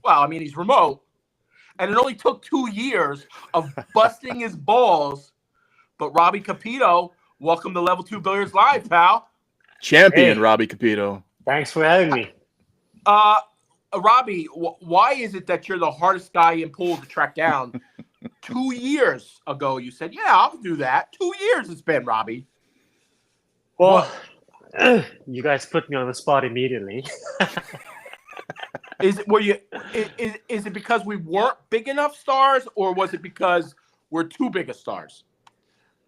well, I mean, he's remote. And it only took 2 years of busting his balls. But Robbie Capito, welcome to Level 2 Billiards Live, pal. Champion Hey. Robbie Capito. Thanks for having me. Robbie, why is it that you're the hardest guy in pool to track down? 2 years ago, you said, "Yeah, I'll do that." 2 years it's been, Robbie. Well, you guys put me on the spot immediately. Is it because we weren't big enough stars, or was it because we're too big of stars?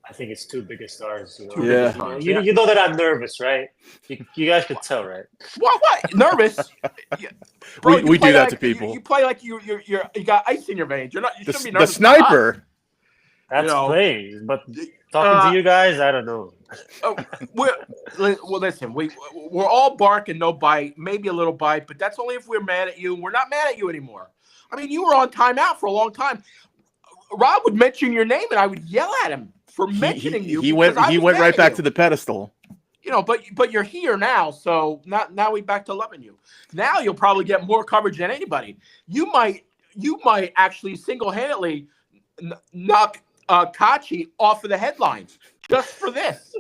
I think it's too big of stars. Too big of Yeah. stars. You know that I'm nervous, right? You guys could tell, right? What? Nervous? Yeah. Bro, We you play do that like, to people. You play like you got ice in your veins. You shouldn't be The nervous. sniper. That's You know, playing, but talking to you guys, I don't know. Well, listen, we're all bark and no bite, maybe a little bite, but that's only if we're mad at you. And we're not mad at you anymore. I mean, you were on timeout for a long time. Rob would mention your name, and I would yell at him for mentioning you. He went right back to the pedestal. You know, but you're here now, so now we back to loving you. Now you'll probably get more coverage than anybody. You might actually single-handedly knock Kachi off of the headlines just for this.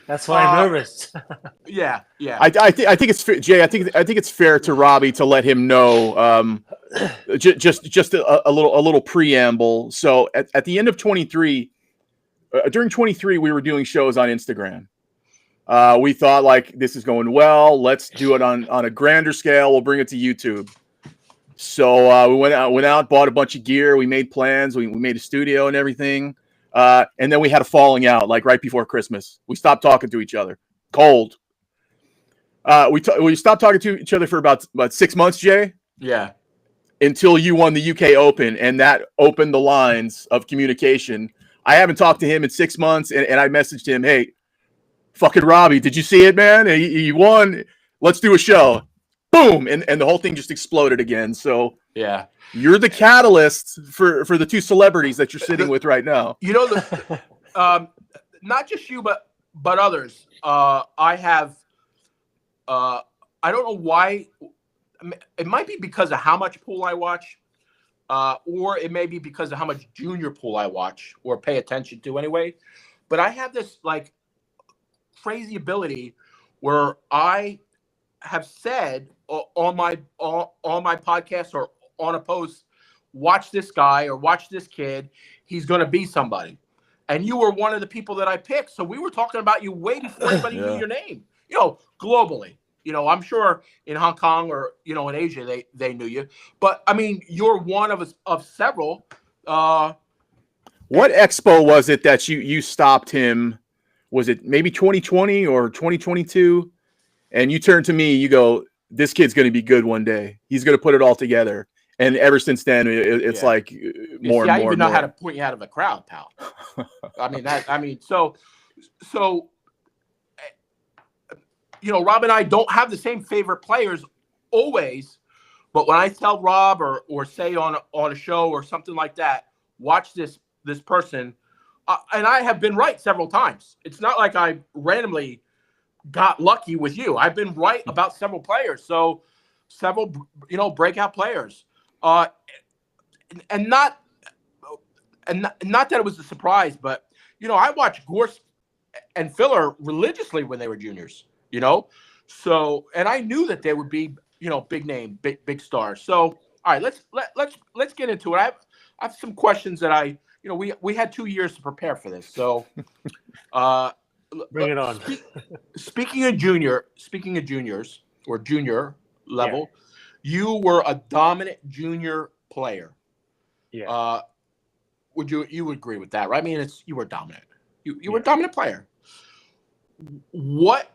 That's why I'm nervous. Yeah. I think it's fair, Jay. I think it's fair to Robbie to let him know. Just a little preamble. So at the end of 23, during 23, we were doing shows on Instagram. We thought, like, this is going well. Let's do it on a grander scale. We'll bring it to YouTube. So we went out, bought a bunch of gear. We made plans. We made a studio and everything. And then we had a falling out, like right before Christmas. We stopped talking to each other. Cold. We stopped talking to each other for about 6 months, Jay. Yeah. Until you won the UK Open, and that opened the lines of communication. I haven't talked to him in 6 months, and I messaged him, "Hey, fucking Robbie, did you see it, man? He won. Let's do a show." Boom, and the whole thing just exploded again. So Yeah. you're the catalyst for the two celebrities that you're sitting with right now. You know, not just you, but others. I have. I don't know why. It might be because of how much pool I watch, or it may be because of how much junior pool I watch or pay attention to anyway. But I have this like crazy ability where I have said on my podcast or on a post, watch this guy or watch this kid. He's going to be somebody. And you were one of the people that I picked. So we were talking about you way before anybody knew your name, globally. I'm sure in Hong Kong or, in Asia, they knew you. But, I mean, you're one of several. What expo was it that you stopped him? Was it maybe 2020 or 2022? And you turned to me, you go, "This kid's going to be good one day. He's going to put it all together." And ever since then, it's like more and more. I even know more. how to point you out of a crowd, pal. So Rob and I don't have the same favorite players always, but when I tell Rob or say on a show or something like that, watch this person, and I have been right several times. It's not like I randomly got lucky with you. I've been right about several players. So several, breakout players. And not that it was a surprise, but I watched Gorst and Filler religiously when they were juniors, So, and I knew that they would be, big name, big stars. So, all right, let's get into it. I have some questions that we had 2 years to prepare for this. So, bring it on. Speaking of juniors or junior level, you were a dominant junior player. Yeah. Would you agree with that, right? I mean, you were dominant. You were a dominant player. What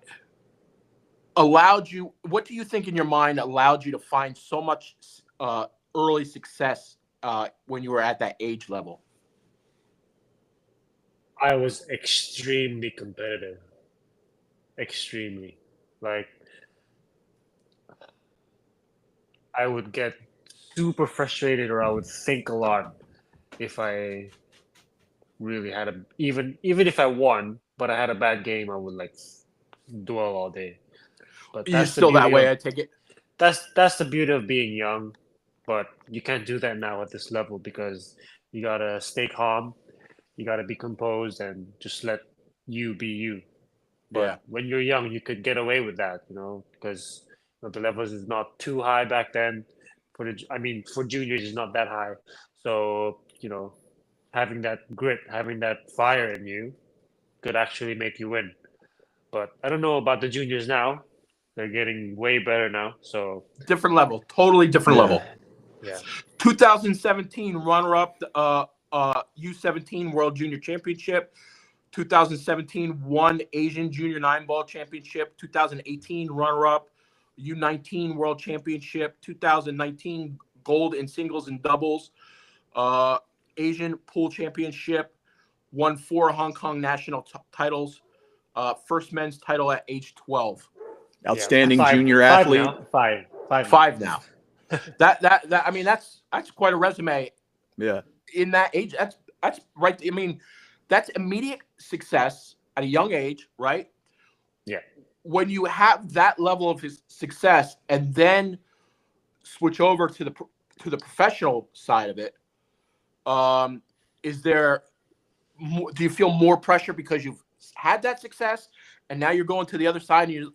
do you think in your mind allowed you to find so much early success when you were at that age level? I was extremely competitive. Extremely. Like, I would get super frustrated, or I would think a lot if I really had even if I won, but I had a bad game, I would like dwell all day. But You're still that way, I take it. that's the beauty of being young, but you can't do that now at this level because you gotta stay calm, you gotta be composed, and just let you be you. Yeah. But when you're young, you could get away with that, because the levels is not too high back then. For juniors, it's not that high. So having that grit, having that fire in you, could actually make you win. But I don't know about the juniors now. They're getting way better now. So Different level, totally different Yeah. level. yeah, 2017 runner-up, U17 World Junior Championship. 2017 won Asian Junior 9-ball Championship. 2018 runner-up, U19 World Championship. 2019 gold in singles and doubles. Asian Pool Championship. Won 4 Hong Kong national titles. First men's title at age 12. Outstanding Five, junior five athlete. now. Five. 5 now. That I mean that's quite a resume Yeah. in that age. That's right. I mean, that's immediate success at a young age, right? Yeah. When you have that level of his success and then switch over to the professional side of it, is there? Do you feel more pressure because you've had that success and now you're going to the other side and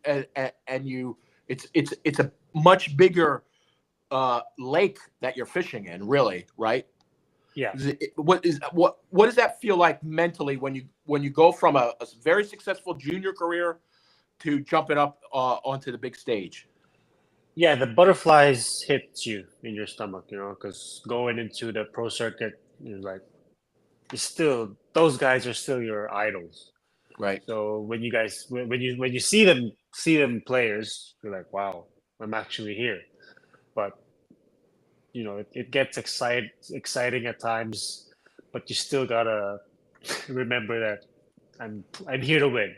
it's a much bigger lake that you're fishing in, really, right? Yeah. What does that feel like mentally when you go from a very successful junior career to jumping up onto the big stage? Yeah, the butterflies hit you in your stomach, because going into the pro circuit, those guys are still your idols. Right. So when you see them players, you're like, wow, I'm actually here. But it gets exciting at times, but you still gotta remember that I'm here to win.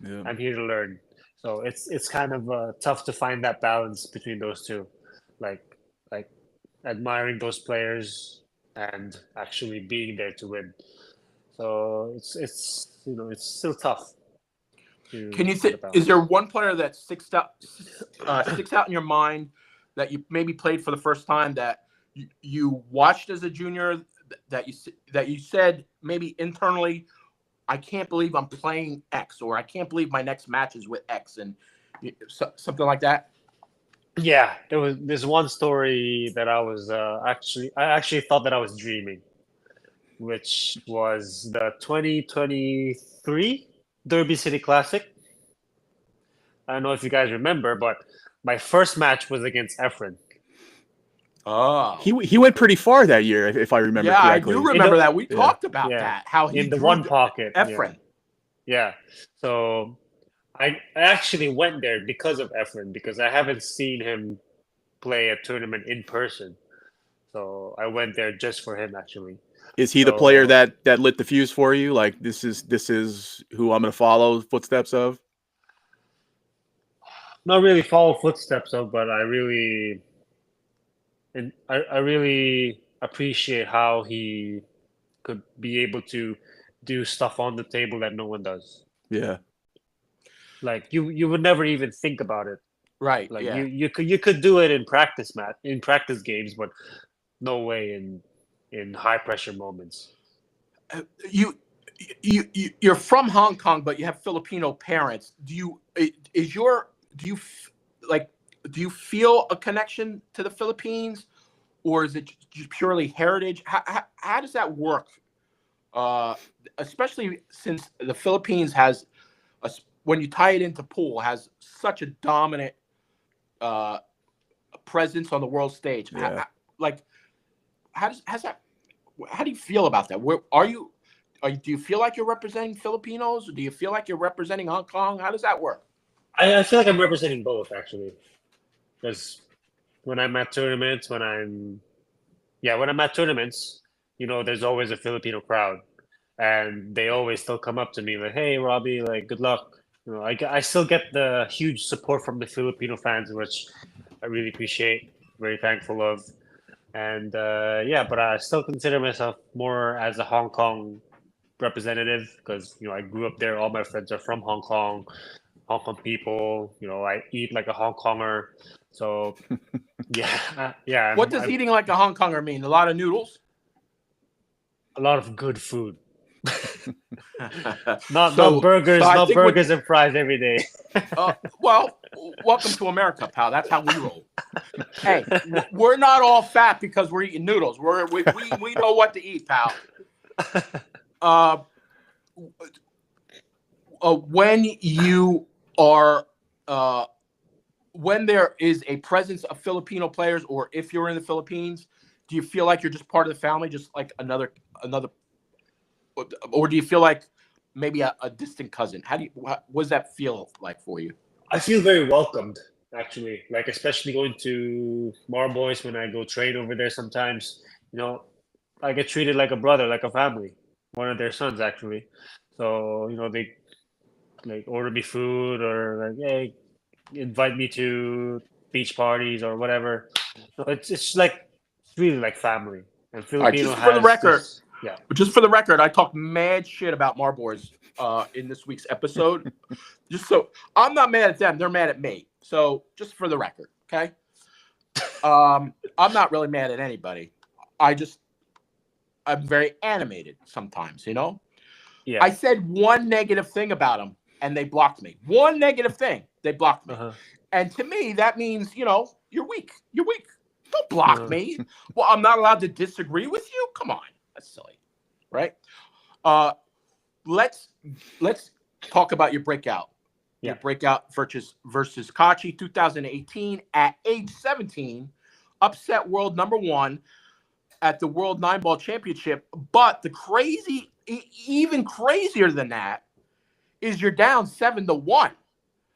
Yeah. I'm here to learn. So it's kind of tough to find that balance between those two, like admiring those players and actually being there to win. So it's still tough. Can you to the is balance. there one player that sticks out in your mind that you maybe played for the first time that you watched as a junior that you said maybe internally, I can't believe I'm playing X, or I can't believe my next match is with X, and something like that? Yeah, there's one story that I actually thought that I was dreaming, which was the 2023 Derby City Classic. I don't know if you guys remember, but my first match was against Efren. Oh, He went pretty far that year, if I remember yeah, I correctly. do remember that. We Yeah. talked about Yeah. that. How he In the drew one pocket. Efren. Yeah. So I actually went there because of Efren, because I haven't seen him play a tournament in person. So I went there just for him, actually. Is he the player that lit the fuse for you? Like this is who I'm going to follow footsteps of? Not really follow footsteps of, but I really appreciate how he could be able to do stuff on the table that no one does. Yeah. Like you would never even think about it. Right. Like yeah. you could do it in practice games, but no way in high pressure moments. You're from Hong Kong, but you have Filipino parents. Do you feel a connection to the Philippines, or is it just purely heritage? How does that work? Especially since the Philippines has, when you tie it into pool, has such a dominant presence on the world stage. Yeah. How do you feel about that? Where are you? Do you feel like you're representing Filipinos, or do you feel like you're representing Hong Kong? How does that work? I feel like I'm representing both, actually, because when I'm at tournaments, when I'm at tournaments, there's always a Filipino crowd, and they always still come up to me like, "Hey, Robbie, like, good luck." I still get the huge support from the Filipino fans, which I really appreciate, very thankful of. And but I still consider myself more as a Hong Kong representative because I grew up there. All my friends are from Hong Kong. Hong Kong people. I eat like a Hong Konger. So yeah, yeah. What does eating like a Hong Konger mean? A lot of noodles? A lot of good food. So- Not burgers, so I not think what- burgers and fries every day. Well, welcome to America, pal. That's how we roll. Hey, we're not all fat because we're eating noodles. We know what to eat, pal. When you are when there is a presence of Filipino players, or if you're in the Philippines, do you feel like you're just part of the family, just like another, or do you feel like maybe a distant cousin? What does that feel like for you? I feel very welcomed, actually. Like, especially going to Marboys when I go train over there sometimes. I get treated like a brother, like a family. One of their sons, actually. So, they like order me food or like, hey, invite me to beach parties or whatever. So it's really like family. And All right, Filipino just for the has record, this, yeah. Just for the record, I talked mad shit about Marboys in this week's episode. Just so I'm not mad at them, they're mad at me. So just for the record, okay? I'm not really mad at anybody. I'm very animated sometimes, Yeah. I said one negative thing about them and they blocked me. One negative thing, they blocked me. Uh-huh. And to me, that means, you're weak. You're weak. Don't block Uh-huh. me. Well, I'm not allowed to disagree with you? Come on. That's silly. Right? Let's talk about your breakout. Yeah. Your breakout versus Kachi 2018 at age 17, upset world number 1 at the World 9-Ball Championship. But even crazier than that is you're down 7-1.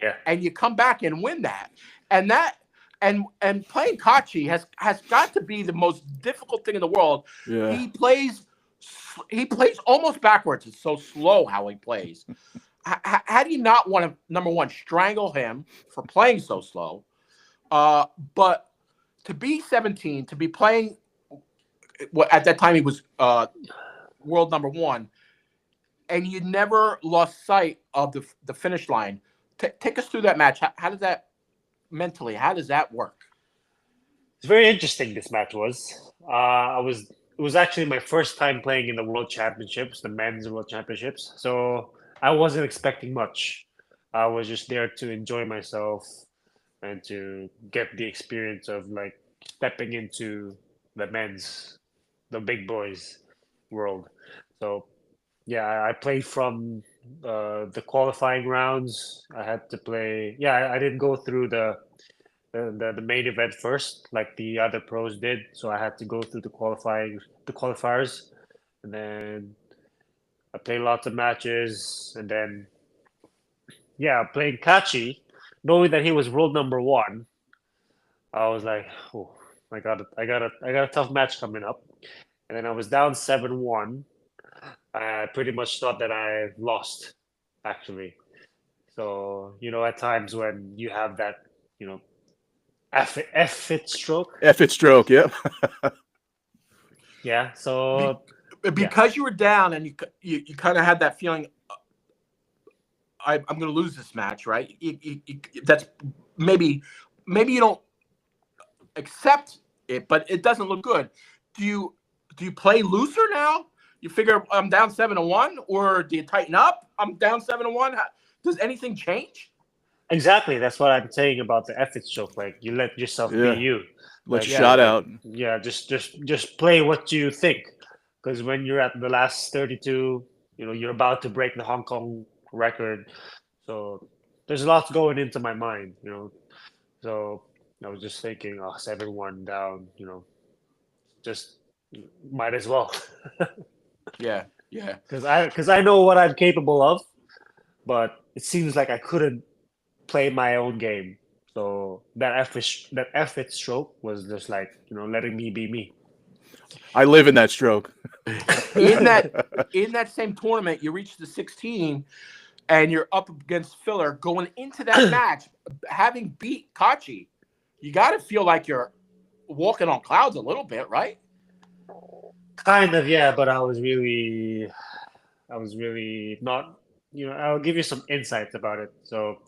Yeah. And you come back and win that. And playing Kachi has got to be the most difficult thing in the world. Yeah. He plays almost backwards. It's so slow how he plays. How do you not want to, number one, strangle him for playing so slow? But to be 17, to be playing, at that time he was world number 1, and you never lost sight of the finish line. Take us through that match. How does that mentally? How does that work? It's very interesting. This match was. It was actually my first time playing in the World Championships, the men's World Championships. So I wasn't expecting much. I was just there to enjoy myself and to get the experience of like stepping into the big boys world. So yeah, I played from the qualifying rounds. I had to play. Yeah, I didn't go through the main event first, like the other pros did. So I had to go through the qualifiers, and then I played lots of matches, and then playing Kachi, knowing that he was world number 1, I was like, oh, I got a tough match coming up, and then I was down 7-1. I pretty much thought that I lost, actually. So at times when you have that, F it stroke. F it stroke, yep. Yeah. So because you were down and you kind of had that feeling, I'm going to lose this match, right? That's maybe you don't accept it, but it doesn't look good. Do you play looser now? You figure I'm down 7-1, or do you tighten up? I'm down 7-1. Does anything change? Exactly. That's what I'm saying about the F it stroke. Like, you let yourself be you. Let Like, shot out. Yeah, just play what you think. Because when you're at the last 32, you're about to break the Hong Kong record. So there's lots going into my mind, So I was just thinking, 7-1 down, just might as well. Yeah. Because I know what I'm capable of, but it seems like I couldn't play my own game. So that F it stroke was just like, letting me be me. I live in that stroke. In that same tournament, you reached the 16, and you're up against Filler going into that match, having beat Kachi. You got to feel like you're walking on clouds a little bit, right? Kind of, yeah, but I was really not I'll give you some insights about it. So,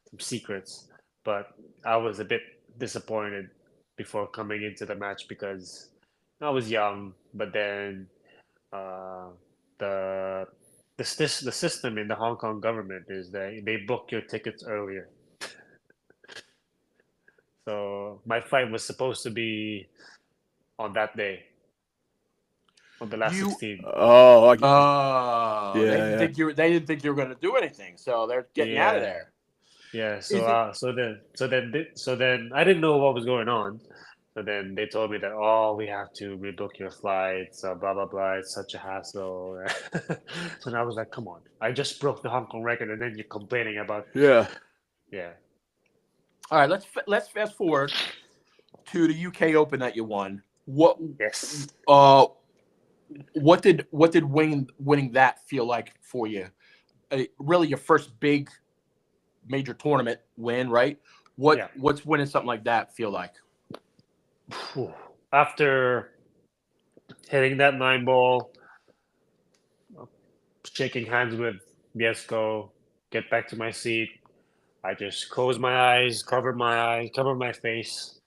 some secrets. But I was a bit disappointed before coming into the match because I was young. But then uh, the the system in the Hong Kong government is that they book your tickets earlier. So my fight was supposed to be on that day, on the last You 16. Oh, they didn't yeah. think you were going to do anything, so they're getting you out of Yeah. there. Yeah, Is it so then I didn't know what was going on. So then they told me that we have to rebook your flights, blah blah blah. It's such a hassle. So then I was like, come on, I just broke the Hong Kong record, and then you're complaining about Yeah. yeah. all right? Let's fast forward to the UK Open that you won. What Yes. what did winning that feel like for you? Really, your first big major tournament win, right? Yeah. What's winning something like that feel like? Phew. After hitting that 9 ball, shaking hands with Biesco, get back to my seat. I just closed my eyes, covered my face,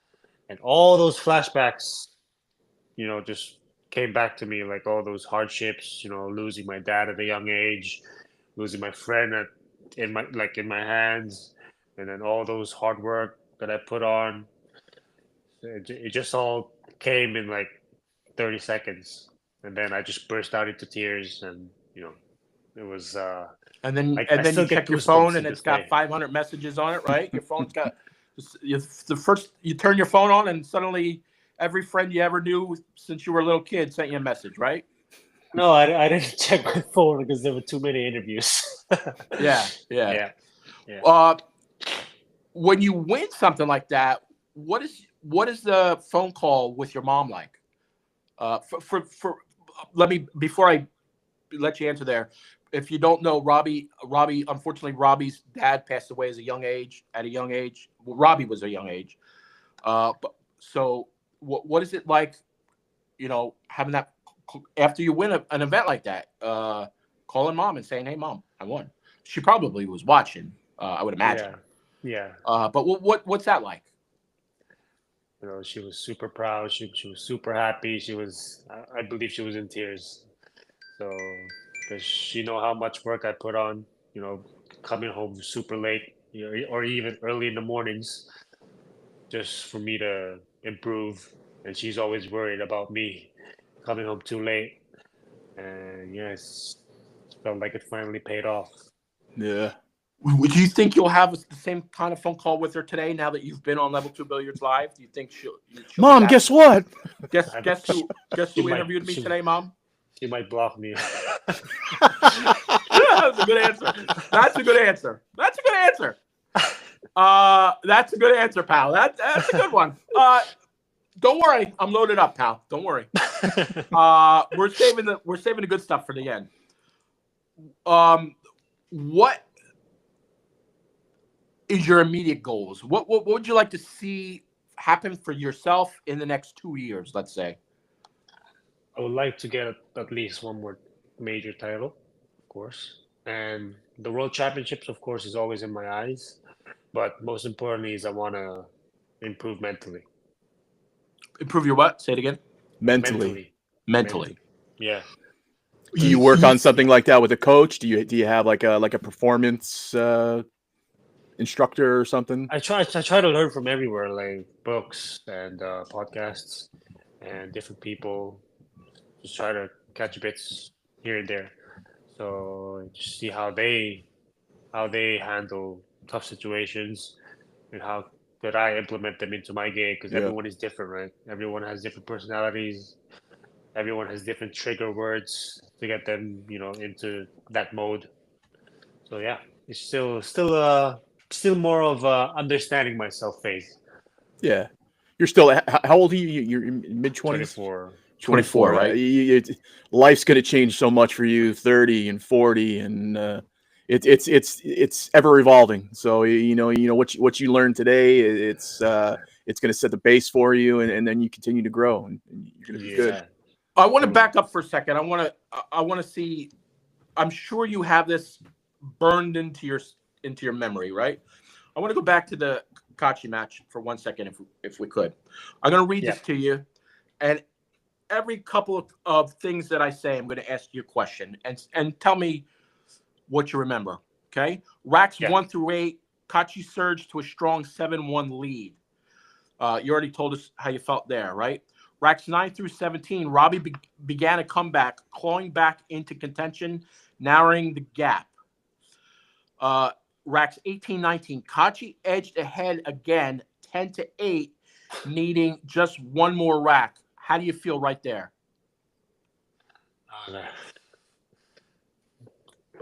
and all those flashbacks, just came back to me, like all those hardships, losing my dad at a young age, losing my friend in my hands, and then all those hard work that I put on. It just all came in like 30 seconds, and then I just burst out into tears, and it was. And then I you still get check your phone goosebumps to and it's this got day. 500 messages on it, right? Your phone's got the first you turn your phone on and suddenly every friend you ever knew since you were a little kid sent you a message, right? No, I didn't check my phone because there were too many interviews. Yeah. Yeah. When you win something like that, what is the phone call with your mom like? For let me before I let you answer there. If you don't know, Robbie, unfortunately, Robbie's dad passed away at a young age. Well, Robbie was a young age. But so what is it like? Having that after you win an event like that, calling mom and saying, "Hey, mom, I won." She probably was watching. I would imagine. Yeah. But what's that like? She was super proud. She was super happy. I believe she was in tears. So, because she know how much work I put on, coming home super late, or even early in the mornings, just for me to improve. And she's always worried about me coming home too late. And yes, felt like it finally paid off. Yeah. Do you think you'll have the same kind of phone call with her today now that you've been on Level 2 Billiards Live? Do you think she'll Mom, guess what? Guess She who might- interviewed me she- today, Mom? She might block me. That's a good answer. That's a good answer. That's a good answer, pal. That's a good one. Don't worry, I'm loaded up, pal. Don't worry. We're saving the good stuff for the end. What is your immediate goals? What would you like to see happen for yourself in the next 2 years, let's say? I would like to get at least one more major title, of course. And the World Championships, of course, is always in my eyes. But most importantly is I want to improve mentally. Improve your what? Say it again. Mentally. Yeah. Do you work on something like that with a coach? Do you have like a performance instructor or something? I try to learn from everywhere, like books and podcasts and different people. Just try to catch bits here and there. So just see how they handle tough situations and how could I implement them into my game, because Yeah. everyone is different, right? Everyone has different personalities. Everyone has different trigger words to get them, into that mode. So yeah, it's still more of understanding myself phase. Yeah. You're still how old are you? You're in mid 20s? 24. 24, right? Life's going to change so much for you, 30 and 40, and it's ever evolving. So what you learn today, it's going to set the base for you, and then you continue to grow, and you're going to be good. I want to back up for a second. I want to see. I'm sure you have this burned into your memory, right? I want to go back to the Kachi match for 1 second, if we could. I'm going to read this to you, and every couple of things that I say, I'm going to ask you a question, and tell me what you remember. Okay, racks 1 through 8, Kachi surged to a strong 7-1 lead. You already told us how you felt there, right? Racks 9 through 17, Robbie began a comeback, clawing back into contention, narrowing the gap. Racks 18, 19, Kachi edged ahead again, 10-8, needing just one more rack. How do you feel right there?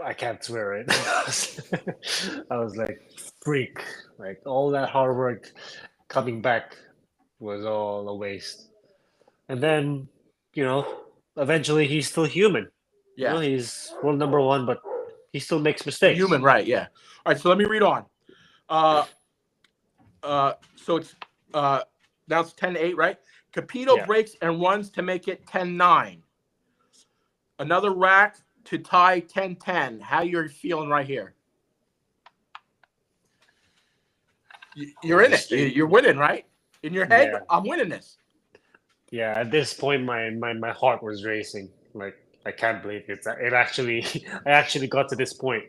I can't swear it. I was like, freak. Like, all that hard work coming back was all a waste. And then, eventually he's still human. Yeah. He's world number 1, but he still makes mistakes. Human, right? Yeah. All right. So let me read on. So it's now it's 10-8, right? Capito breaks and runs to make it 10-9. Another rack to tie 10-10. How you're feeling right here? You're in it. You're winning, right? In your head, I'm winning this. Yeah. At this point, my heart was racing. Like, I can't believe it. I actually got to this point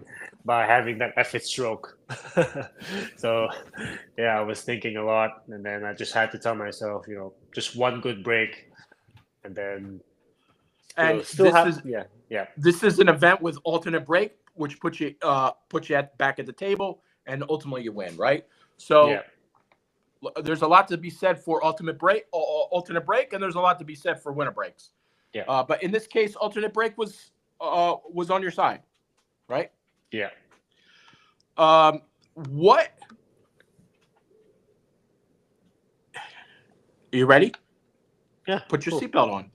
by having that effort stroke. So, yeah, I was thinking a lot, and then I just had to tell myself, just one good break, and then. And this is an event with alternate break, which puts you back at the table, and ultimately you win, right? So there's a lot to be said for alternate break, and there's a lot to be said for winner breaks. Yeah. But in this case, alternate break was on your side, right? Yeah. What? Are you ready? Yeah. Put your seatbelt on.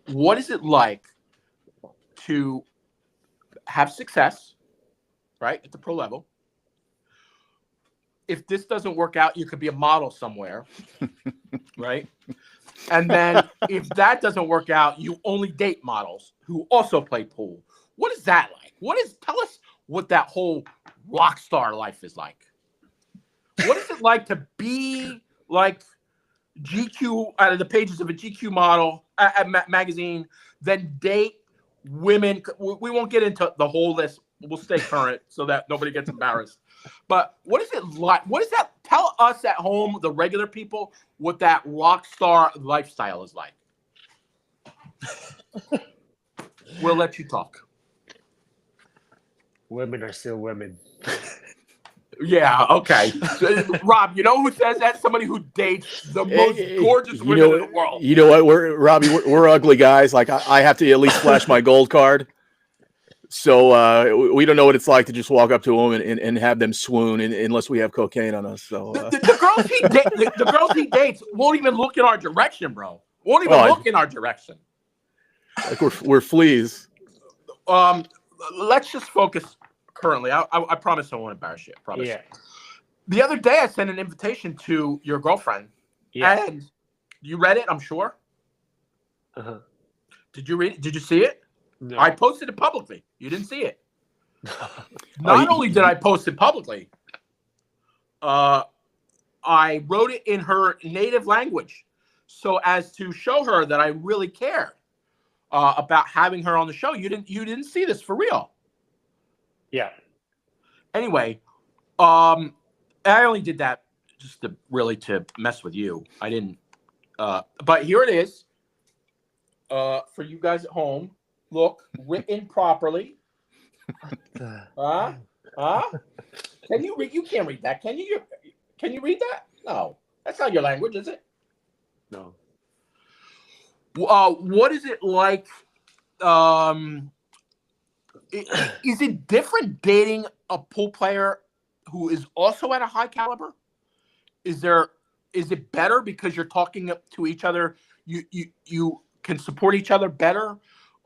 What is it like to have success, right, at the pro level? If this doesn't work out, you could be a model somewhere, right? And then if that doesn't work out, you only date models who also play pool. What is that like? Tell us what that whole rock star life is like. What is it like to be like GQ out of the pages of a GQ model magazine, then date women? We won't get into the whole list. We'll stay current so that nobody gets embarrassed. But what is it like? What is that? Tell us at home, the regular people, what that rock star lifestyle is like. We'll let you talk. Women are still women. Yeah, okay. Rob, you know who says that? Somebody who dates the most gorgeous women in the world. You know what? We're ugly guys. Like, I have to at least flash my gold card. So we don't know what it's like to just walk up to a woman and have them swoon unless we have cocaine on us. So the girls he dates won't even look in our direction, bro. Won't even look in our direction. Like we're fleas. Let's just focus currently. I promise I won't embarrass you. I promise. Yeah. The other day I sent an invitation to your girlfriend. Yeah. And you read it, I'm sure. Uh-huh. Did you read it? Did you see it? No. I posted it publicly. You didn't see it. Not only did I post it publicly, I wrote it in her native language so as to show her that I really cared about having her on the show. You didn't see this for real. Yeah. Anyway, I only did that just to mess with you. I didn't. But here it is for you guys at home. Look, written properly. Can you read? You can't read that, can you? Can you read that? No, that's not your language, is it? No. What is it like? Is it different dating a pool player who is also at a high caliber? Is it better because you're talking to each other? You can support each other better.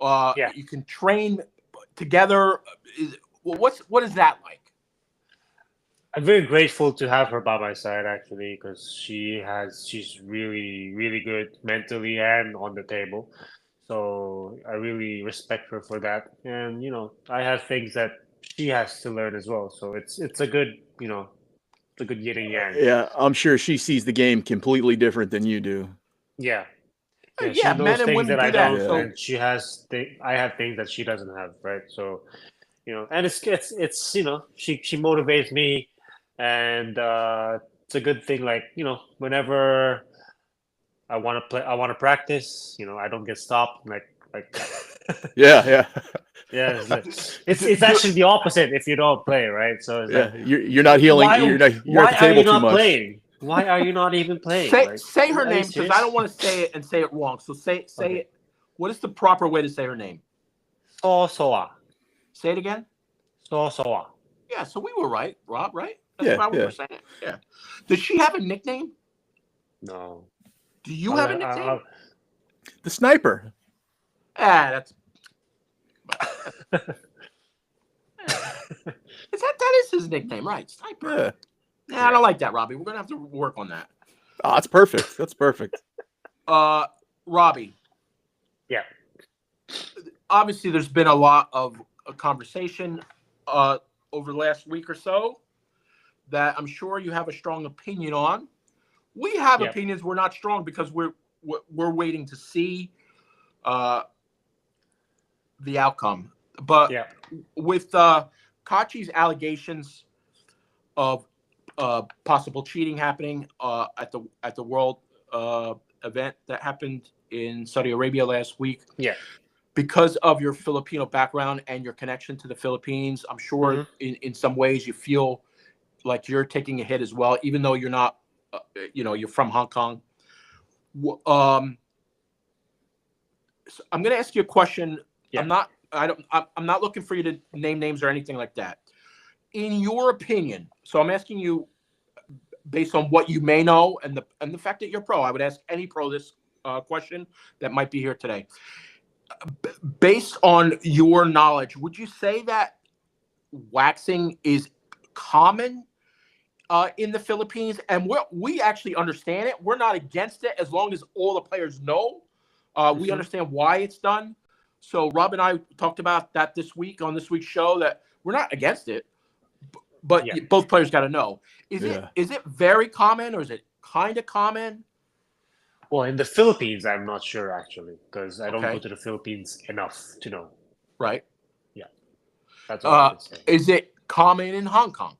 You can train together. What is that like? I'm very grateful to have her by my side, actually, because she's really, really good mentally and on the table. So I really respect her for that. And I have things that she has to learn as well. So it's a good, it's a good yin and yang. Yeah, I'm sure she sees the game completely different than you do. Yeah. Yeah, Yeah, she men knows and things women that do I that. don't, Yeah. So and she has. I have things that she doesn't have, right? So, and it's she motivates me, and it's a good thing. Like whenever I want to play, I want to practice. I don't get stopped. Like Yeah, yeah, yeah, it's actually the opposite if you don't play, right? So it's like yeah. You're not healing. why You're at why the are table you too not much. playing? Why are you not even playing? say Like, say her are you name because I don't serious? want to say it and say it wrong. So say Okay. it. What is the proper way to say her name? Soa. Say it again. Soa. Yeah, so we were right, Rob, right? That's Yeah, how we yeah. were saying it. Yeah. Does she have a nickname? No. Do you have a nickname? The sniper. That's that is his nickname, right? Sniper. Yeah. I don't like that, Robbie. We're gonna have to work on that. Oh, that's perfect. That's perfect. Robbie. Yeah. Obviously, there's been a lot of conversation over the last week or so that I'm sure you have a strong opinion on. We have Yeah. opinions. We're not strong because we're waiting to see the outcome. But Yeah. with Kachi's allegations of possible cheating happening at the World event that happened in Saudi Arabia last week. Yeah. Because of your Filipino background and your connection to the Philippines, I'm sure in some ways you feel like you're taking a hit as well, even though you're not, you're from Hong Kong. So I'm going to ask you a question. Yeah. I'm not looking for you to name names or anything like that. In your opinion, so I'm asking you based on what you may know and the fact that you're pro. I would ask any pro this question that might be here today. Based on your knowledge, would you say that waxing is common in the Philippines? And we actually understand it. We're not against it as long as all the players know. We understand why it's done. So Rob and I talked about that this week on this week's show, that we're not against it, but both players got to know. Is it very common, or is it kind of common? Well, in the Philippines, I'm not sure actually, because I don't Okay. go to the Philippines enough to know. Right. Yeah. That's all I can say. Is it common in Hong Kong?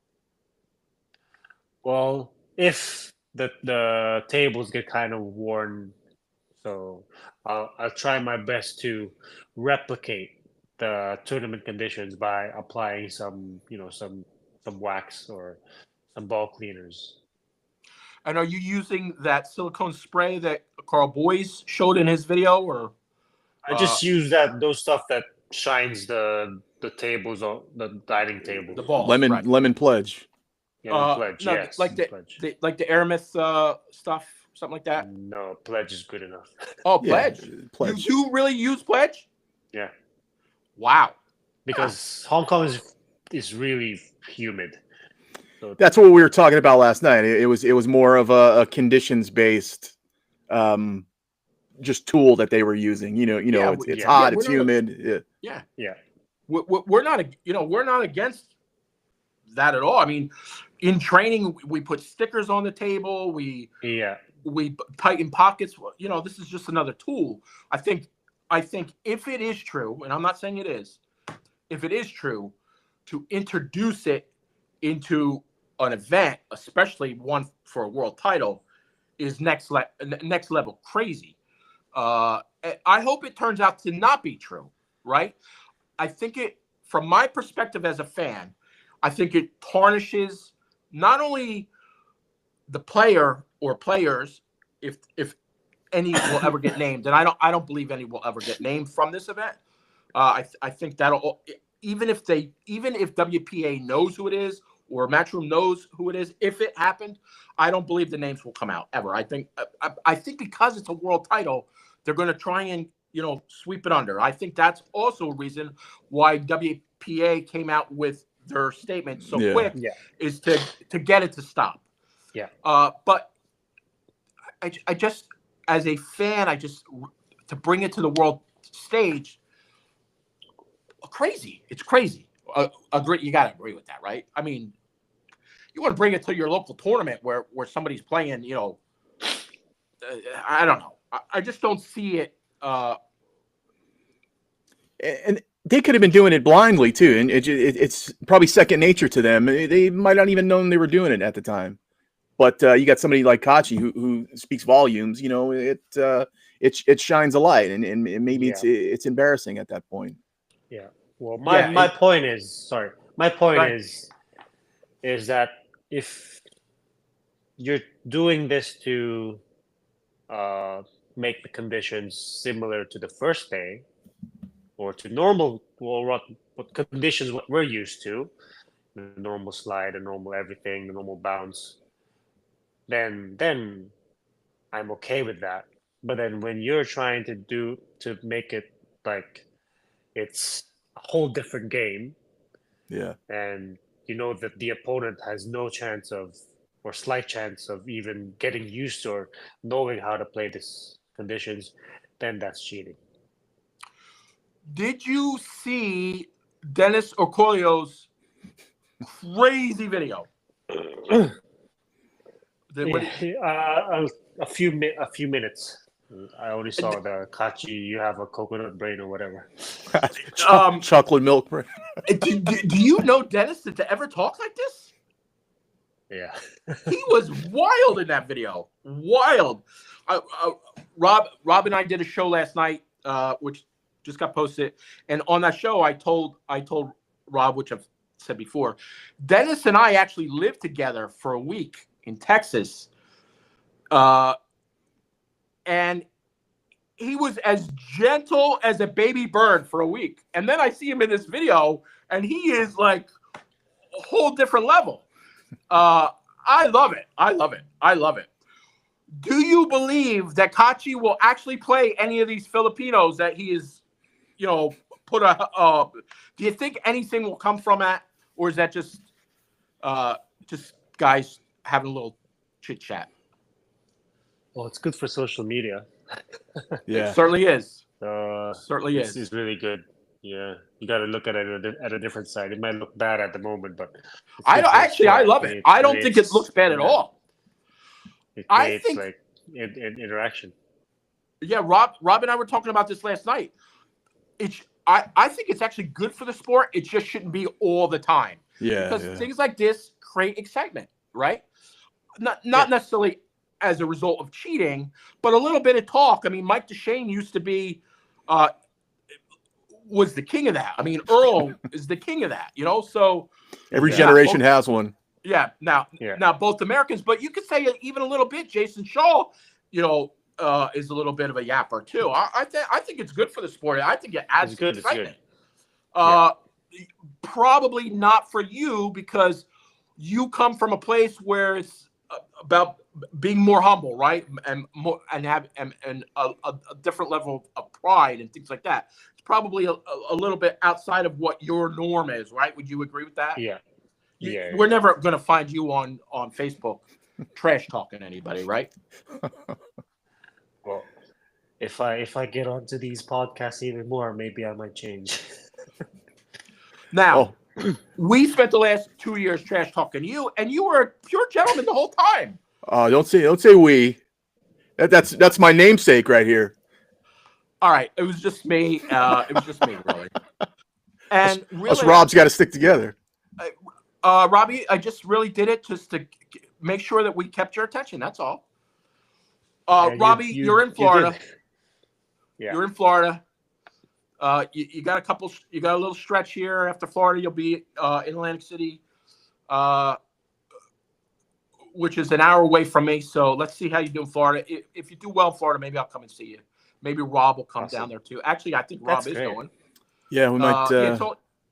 Well, if the tables get kind of worn, so I'll try my best to replicate the tournament conditions by applying some wax or some ball cleaners. And are you using that silicone spray that Carl Boyes showed in his video, or? I just use those stuff that shines the tables, on the dining table. The balls, Lemon pledge. Yeah, pledge. No, Yes, like pledge. like the Aramith stuff, something like that. No, pledge is good enough. Oh, pledge. Yeah, pledge. You do really use pledge? Yeah. Wow. Because Hong Kong is really humid. So That's what we were talking about last night. It was more of a conditions based, just tool that they were using. It's hot, it's humid. Yeah. Yeah. We're not we're not against that at all. I mean, in training, we put stickers on the table. We tighten pockets. This is just another tool. I think if it is true, and I'm not saying it is, if it is true, to introduce it into an event, especially one for a world title, is next level crazy. I hope it turns out to not be true, right? I think from my perspective as a fan, I think it tarnishes not only the player or players, if any will ever get named, and I don't believe any will ever get named from this event. I think that'll, even if WPA knows who it is or Matchroom knows who it is, if it happened, I don't believe the names will come out ever. I think because it's a world title, they're going to try and sweep it under. I think that's also a reason why WPA came out with their statement so quick, is to get it to stop. Yeah. But I just, as a fan, to bring it to the world stage. Crazy. It's crazy. Agree. You got to agree with that, right? I mean, you want to bring it to your local tournament where somebody's playing, I don't know. I just don't see it. And they could have been doing it blindly too, and it's probably second nature to them. They might not even known they were doing it at the time. But you got somebody like Kachi who speaks volumes. It shines a light, and maybe it's embarrassing at that point. Yeah. Well, my point is that if you're doing this to make the conditions similar to the first day or to normal, what conditions what we're used to, the normal slide, the normal everything, the normal bounce, then I'm okay with that. But then when you're trying to make it like it's a whole different game, and you know that the opponent has no chance of, or slight chance of even getting used to or knowing how to play these conditions, then that's cheating. Did you see Dennis Okolio's crazy video? A few minutes. I only saw the Kachi, you have a coconut brain or whatever. Chocolate milk brain. Do you know Dennis to ever talk like this? Yeah. He was wild in that video. Wild. Rob and I did a show last night, which just got posted. And on that show, I told Rob, which I've said before, Dennis and I actually lived together for a week in Texas. And he was as gentle as a baby bird for a week. And then I see him in this video, and he is like a whole different level. I love it. I love it. I love it. Do you believe that Kachi will actually play any of these Filipinos that he is, put a? Do you think anything will come from that, or is that just guys having a little chit chat? Well, it's good for social media. Yeah, it certainly is. Certainly is. It's really good. Yeah, you got to look at it at a different side. It might look bad at the moment, but I love it. I don't think it looks bad at all. It creates like interaction. Yeah, Rob and I were talking about this last night. I think it's actually good for the sport. It just shouldn't be all the time. Yeah, because things like this create excitement, right? Not necessarily as a result of cheating, but a little bit of talk. I mean, Mike DeShane used to be, was the king of that. I mean, Earl is the king of that, So every generation has one. Yeah. Now both Americans, but you could say even a little bit. Jason Shaw, is a little bit of a yapper too. I think it's good for the sport. I think it adds excitement. Probably not for you because you come from a place where it's about being more humble, right? And more and have a different level of pride and things like that. It's probably a little bit outside of what your norm is, right? Would you agree with that? Yeah. We're never going to find you on Facebook trash talking anybody, right? Well, if I get onto these podcasts even more, maybe I might change. Now, we spent the last 2 years trash talking you, and you were a pure gentleman the whole time. Don't say we. That's my namesake right here. All right, it was just me. It was just me, really. And really, us Rob's got to stick together. Robbie, I just really did it just to make sure that we kept your attention. That's all. Robbie, you're in Florida. You're in Florida. You got a little stretch here. After Florida, you'll be in Atlantic City, which is an hour away from me. So let's see how you do in Florida. If you do well in Florida, maybe I'll come and see you. Maybe Rob will come down there too. Actually, I think Rob is going. Yeah, we might.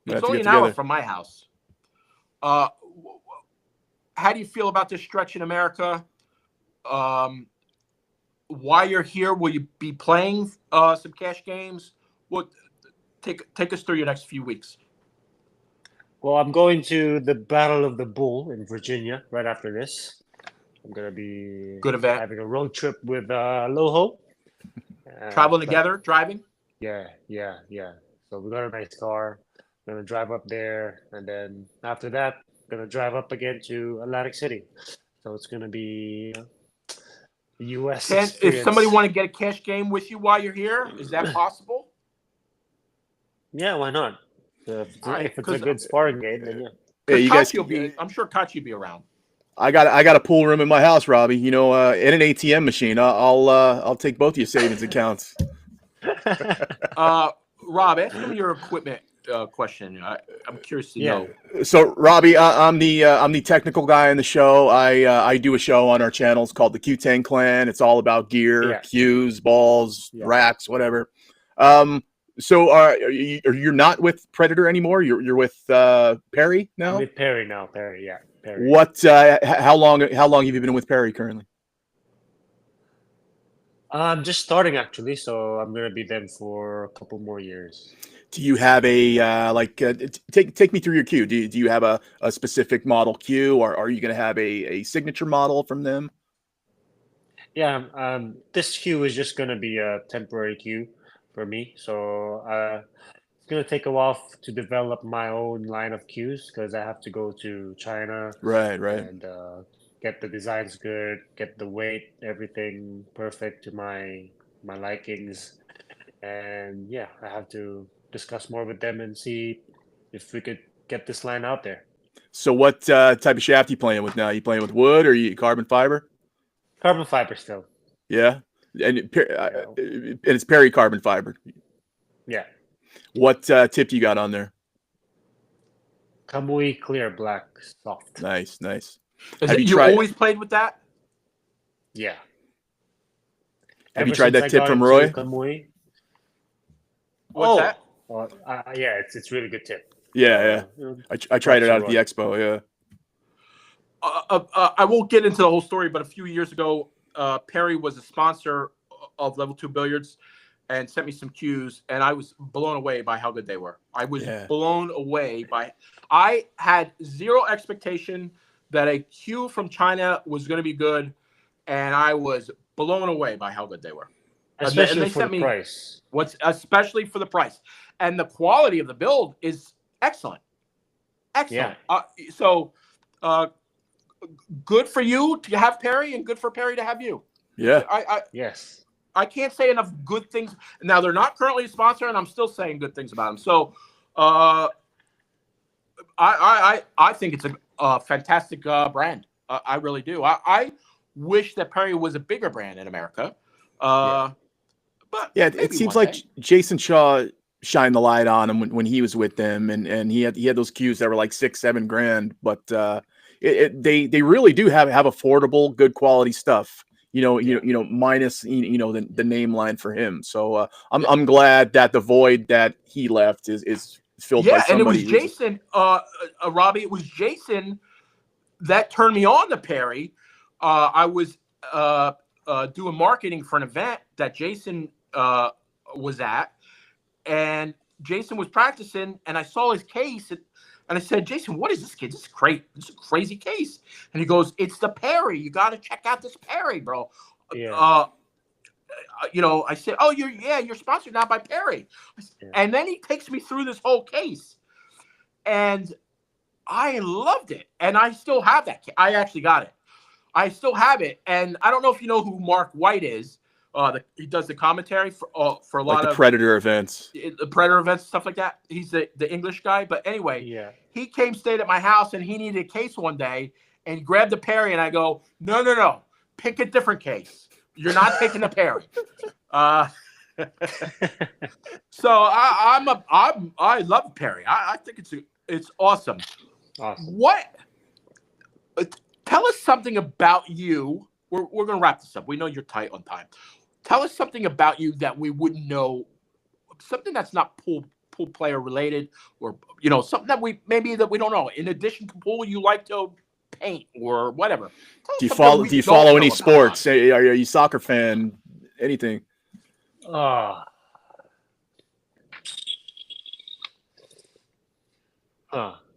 It's only an hour from my house. How do you feel about this stretch in America? While you're here, will you be playing some cash games? What take us through your next few weeks? Well, I'm going to the Battle of the Bull in Virginia right after this. I'm going to be good event. Having a road trip with Loho. Traveling together, driving? Yeah, yeah, yeah. So we got a nice car. Gonna drive up there, and then after that, gonna drive up again to Atlantic City. So it's gonna be a U.S. Can if somebody experience. want to get a cash game with you while you're here, is that possible? Yeah, why not? All right, If it's a good sparring game, then yeah. Yeah, because you guys. Kachi will be. I'm sure Kachi will be around. I got a pool room in my house, Robbie. You know, and an ATM machine. I'll take both of your savings accounts. Uh, Rob, ask him your equipment question. I'm curious to Yeah. know. So, Robbie, I'm the technical guy in the show. I do a show on our channels called the Q10 Clan. It's all about gear, Yeah. cues, balls, Yeah. racks, whatever. So you're not with Predator anymore? You're with Perry I'm now? with Perry now. Perry, yeah. Perry. What? How long have you been with Perry currently? I'm just starting actually, so I'm gonna be them for a couple more years. Do you have a take me through your queue? Do you have a specific model queue, or are you going to have a signature model from them? Yeah, this queue is just gonna be a temporary queue for me. So it's gonna take a while to develop my own line of queues because I have to go to China Right, right. and get the designs good, get the weight, everything perfect to my likings, and yeah, I have to discuss more with them and see if we could get this line out there. So what type of shaft you playing with now? You playing with wood or you carbon fiber? Carbon fiber still. Yeah, Yeah. and it's Perry carbon fiber. Yeah. What tip you got on there? Kamui clear black soft. Nice, nice. Is Have it, you you tried? always played with that? Yeah. Have you Ever tried since that I tip got from into Roy? Kamui. What's that? Yeah, it's really good tip. Yeah, yeah. I tried it out at the Roy. expo. Yeah. I won't get into the whole story, but a few years ago, Perry was a sponsor of Level 2 Billiards and sent me some cues, and I was blown away by how good they were. I was Yeah. blown away by. I had zero expectation that a cue from China was going to be good, and I was blown away by how good they were. Especially they for sent the me price. especially for the price, and the quality of the build is excellent. Excellent. So. Good for you to have Perry, and good for Perry to have you. Yeah. Yes. I can't say enough good things. Now they're not currently a sponsor, and I'm still saying good things about them. So, I think it's a fantastic brand. I really do. I wish that Perry was a bigger brand in America. But yeah, it maybe seems one like day. Jason Shaw shined the light on him when he was with them, and he had those cues that were like $6-7 grand, but they really do have affordable, good quality stuff. Minus the name line for him. So I'm glad that the void that he left is filled by Yeah, and it was somebody. Jason, Robbie. It was Jason that turned me on to Perry. I was doing marketing for an event that Jason was at, and Jason was practicing, and I saw his case, and I said, Jason, what is this kid? This is great. This is a crazy case. And he goes, it's the Perry. You got to check out this Perry, bro. Yeah. I said, oh, you're sponsored now by Perry. Yeah. And then he takes me through this whole case, and I loved it. And I still have that. I actually got it. I still have it. And I don't know if you know who Mark White is. He does the commentary for a lot the of Predator events. The Predator events, stuff like that. He's the English guy. But anyway, Yeah. he stayed at my house, and he needed a case one day, and he grabbed the Perry, and I go, no, pick a different case. You're not taking the Perry. So I love Perry. I think it's awesome. Awesome. What? Tell us something about you. We're gonna wrap this up. We know you're tight on time. Tell us something about you that we wouldn't know. Something that's not pool player related, or something that we don't know. In addition to pool, you like to paint or whatever. Do you follow any sports? Are you a soccer fan? Anything?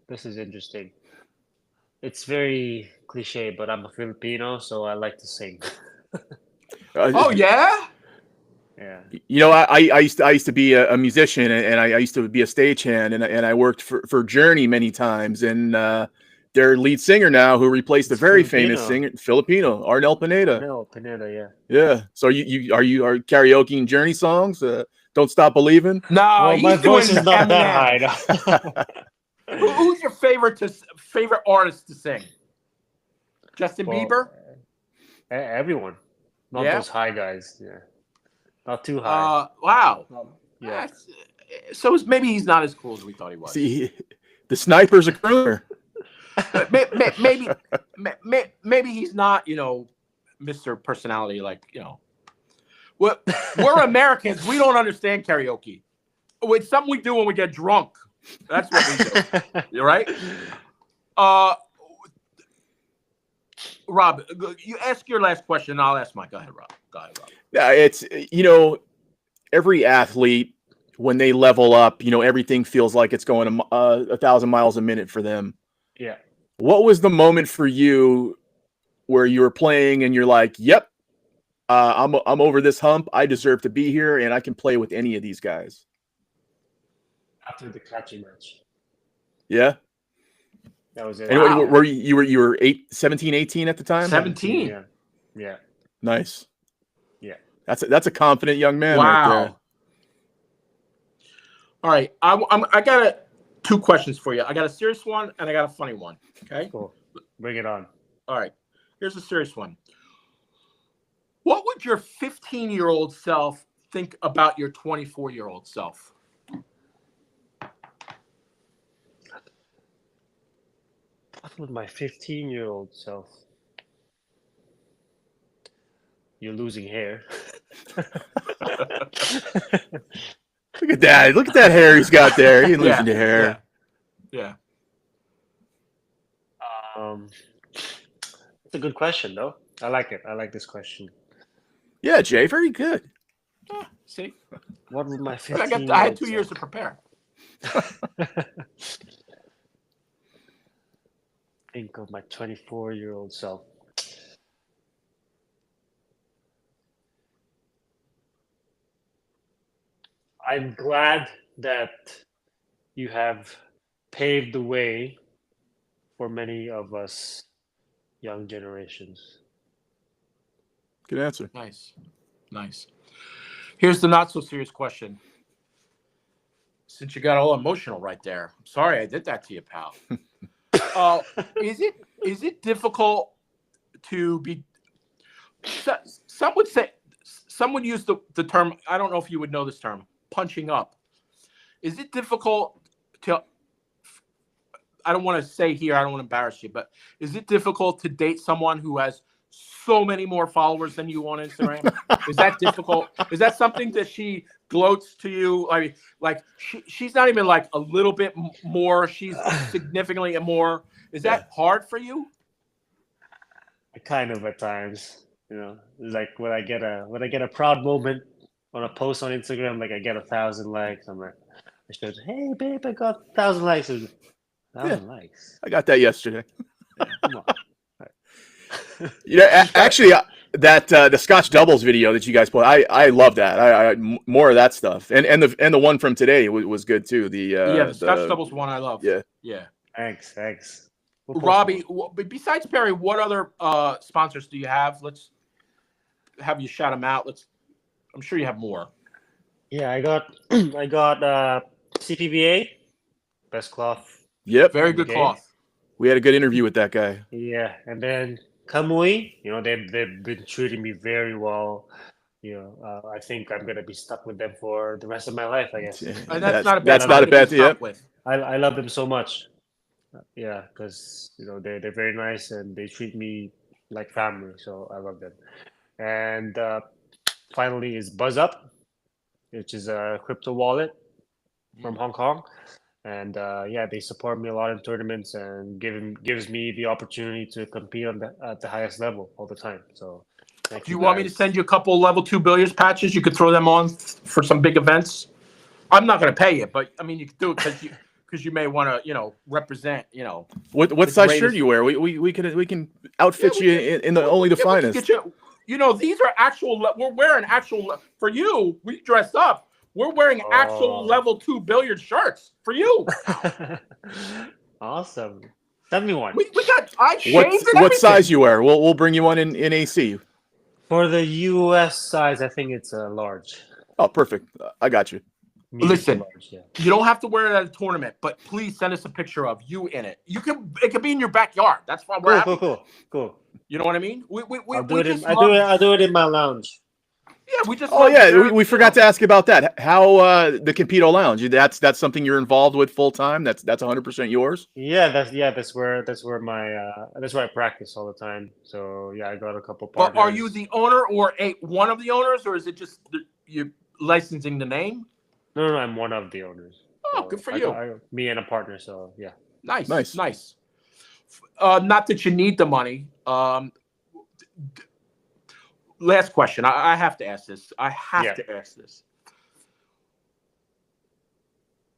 This is interesting. It's very cliche, but I'm a Filipino, so I like to sing. Oh yeah. Yeah. You know, I used to be a musician, and I used to be a stagehand, and I worked for Journey many times, and their lead singer now, who replaced a It's very Filipino. famous singer, Filipino, Arnel Pineda. No, Pineda, yeah. Yeah. So are you karaokeing Journey songs? Don't Stop Believing. No, Well, he's my doing voice is not that Eminem. high. Who's your favorite artist to sing? Justin Well, Bieber? Everyone, not Yeah? those high guys. Yeah, not too high. Wow. Yeah. So maybe he's not as cool as we thought he was. See, the Sniper's a crooner. But maybe he's not, Mr. Personality, like, We're Americans. We don't understand karaoke. It's something we do when we get drunk. That's what we do. You're right. Rob, you ask your last question. And I'll ask mine. Go ahead, Rob. Yeah, it's every athlete, when they level up, everything feels like it's going 1,000 miles a minute for them. Yeah. What was the moment for you where you were playing and you're like, "Yep, I'm over this hump. I deserve to be here, and I can play with any of these guys." After the catching match, Yeah. that was it. And Wow. were you were 17, 18 at the time? 17. Yeah. Yeah. Nice. Yeah. That's a confident young man right Wow. there. All right. I got two questions for you. I got a serious one and I got a funny one. Okay. Cool. Bring it on. All right. Here's a serious one. What would your 15-year-old self think about your 24-year-old self? What would my 15-year-old self? You're losing hair. Look at that. Look at that hair he's got there. He ain't losing the hair. Yeah. It's a good question, though. I like it. I like this question. Yeah, Jay, very good. See, What would my 15 I had 2 years to prepare. think of my 24-year-old self? I'm glad that you have paved the way for many of us young generations. Good answer. Nice. Here's the not so serious question. Since you got all emotional right there, I'm sorry I did that to you, pal. Is it difficult to be? Some would say, some would use the term. I don't know if you would know this term, punching up. Is it difficult to? I don't want to say here. I don't want to embarrass you, but is it difficult to date someone who has so many more followers than you on Instagram? Is that difficult? Is that something that she gloats to you? I mean, like she's not even like a little bit more. She's significantly more. Is that hard for you? Kind of at times, like when I get a proud moment on a post on Instagram, like I get 1,000 likes. I'm like, I should, hey babe, I got 1,000 likes. 1,000 likes. I got that yesterday. Come on. Actually, that the Scotch doubles video that you guys put, I love that. I more of that stuff, and the one from today was good too. The Scotch doubles one I love. Yeah. Thanks. Robbie, besides Perry, what other sponsors do you have? Let's have you shout them out. I'm sure you have more. Yeah, I got CPBA, best cloth. Yep, Very good cloth. We had a good interview with that guy. Yeah, and then Kamui, they've been treating me very well. I think I'm gonna be stuck with them for the rest of my life, I guess. And that's not a bad. That's not a bad. Yep. I love them so much. Yeah, because they're very nice and they treat me like family, so I love them. And finally is BuzzUp, which is a crypto wallet from Hong Kong. And they support me a lot in tournaments and gives me the opportunity to compete at the highest level all the time. So, do you want me to send you a couple of level 2 billiards patches? You could throw them on for some big events. I'm not going to pay you, but I mean, you could do it because you may want to, represent, What size shirt do you wear? We can outfit you in the only the finest. these are actual. We're wearing actual. For you, we dress up. We're wearing actual level 2 billiard shirts for you. Awesome. Send me one. We got. I shaved and What size everything. you wear? We'll bring you one in AC. For the US size, I think it's a large. Oh, perfect. I got you. Medium to Listen. large, yeah. You don't have to wear it at a tournament, but please send us a picture of you in it. It could be in your backyard. That's why we're happy. Cool. You know what I mean? We I'll do it. just I love- do it in my lounge. Yeah, we just. Oh love yeah, your- we forgot to ask about that. How the Campito Lounge? That's something you're involved with full time. That's 100% yours. Yeah, that's where I practice all the time. So yeah, I got a couple But partners. are you the owner or one of the owners, or is it just you licensing the name? No, I'm one of the owners. Oh, So good for you. Me and a partner. So yeah. Nice. Nice. Not that you need the money. Last question. I have to ask this. I have to ask this.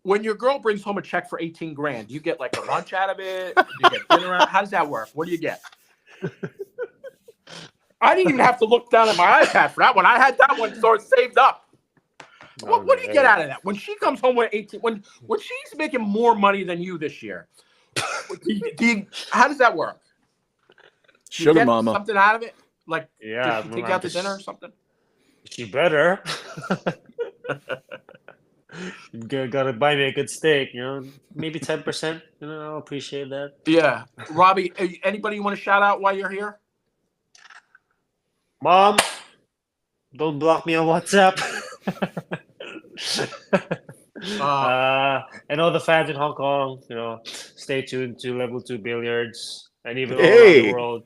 When your girl brings home a check for 18 grand, do you get like a lunch out of it? Do you get dinner out? How does that work? What do you get? I didn't even have to look down at my iPad for that one. I had that one sort of saved up. What do you get out of that? When she comes home with 18, when she's making more money than you this year, how does that work? Do you Sugar get mama. something out of it? Like, Yeah, does she take you out to dinner or something? She better. Gotta buy me a good steak, maybe 10%. I'll appreciate that. Yeah. Robbie, anybody you want to shout out while you're here? Mom, don't block me on WhatsApp. And all the fans in Hong Kong, stay tuned to Level 2 Billiards and even all around the world.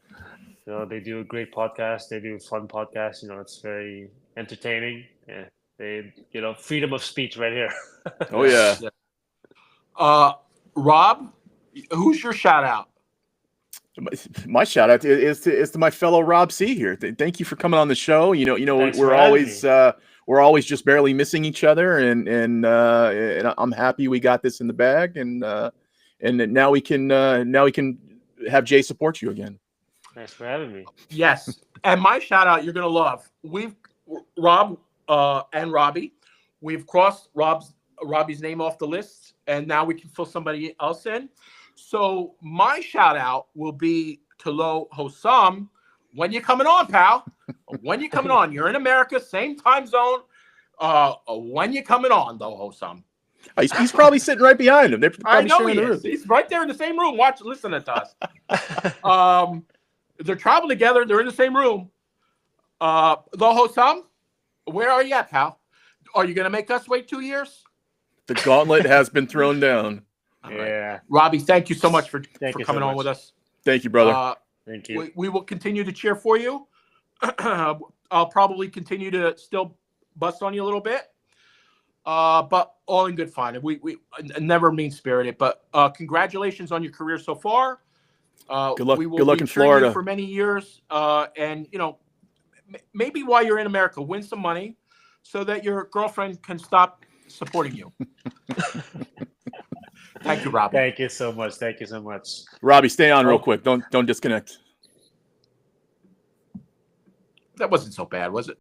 They do a great podcast. They do a fun podcast. It's very entertaining. Yeah. They, freedom of speech right here. Oh yeah. Rob, who's your shout out? My shout out is to my fellow Rob C here. Thank you for coming on the show. Thanks we're for always having we're always just barely missing each other, and I'm happy we got this in the bag, and now we can have Jay support you again. Thanks for having me. Yes, and my shout out you're gonna love. Rob and Robbie, we've crossed Robbie's name off the list, and now we can fill somebody else in. So my shout out will be to Lo Hossam. When you coming on, pal? When you coming on? You're in America, same time zone. When you coming on, though, Hossam? He's probably sitting right behind him. They're I probably know sharing he the room. is. He's right there in the same room, listening to us. They're traveling together. They're in the same room. Lo Hossam, where are you at, pal? Are you going to make us wait 2 years? The gauntlet has been thrown down. Yeah. Robbie, thank you so much for Thank you coming so on much. with us. Thank you, brother. Thank you. We will continue to cheer for you. I'll probably continue to still bust on you a little bit, but all in good fun. We never mean spirited, but congratulations on your career so far. Good luck. We will Good luck be in cheering Florida you for many years, and maybe while you're in America, win some money so that your girlfriend can stop supporting you. Thank you, Robbie. Thank you so much. Thank you so much. Robbie, stay on real quick. Don't disconnect. That wasn't so bad, was it?